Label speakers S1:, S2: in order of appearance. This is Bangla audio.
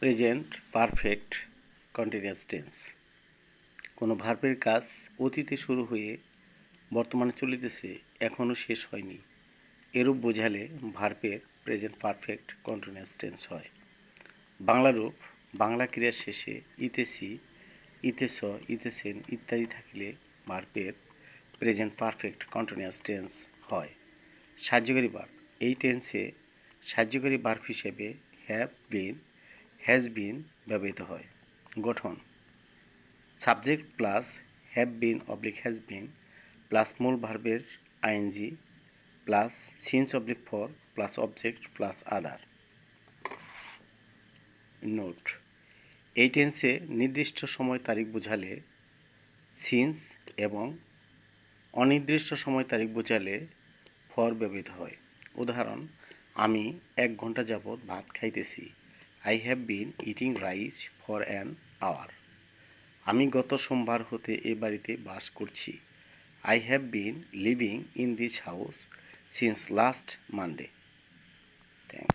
S1: Present perfect continuous tense. কোনো ভার্বের কাজ অতীতে শুরু হয়ে বর্তমানে চলিতেছে, এখনও শেষ হয়নি, এরূপ বোঝালে ভার্বের প্রেজেন্ট পারফেক্ট কন্টিনিউয়াস টেন্স হয়। বাংলা রূপ বাংলা ক্রিয়ার শেষে ইতেছি, ইতেছ, ইতেছেন ইত্যাদি থাকিলে ভার্বের প্রেজেন্ট পারফেক্ট কন্টিনিউয়াস টেন্স হয়। সাহায্যকারী ভার্ব এই টেন্সে সাহায্যকারী ভার্ব হিসেবে হ্যাভ বিন, হ্যাজ বিন ব্যবহৃত হয়। গঠন subject plus have been oblique has been plus মূল ভার্বের ING plus since oblique for plus object plus other. Note এই টেন্সে নির্দিষ্ট সময় তারিখ বোঝালে সিন্স এবং অনির্দিষ্ট সময় তারিখ বোঝালে ফর ব্যবহৃত হয়। উদাহরণ, আমি 1 ঘন্টা যাবৎ ভাত খাইতেছি। I have been eating rice for an hour. আমি গত সোমবার হতে এ বাড়িতে বাস করছি। I have been living in this house since last Monday. Thanks.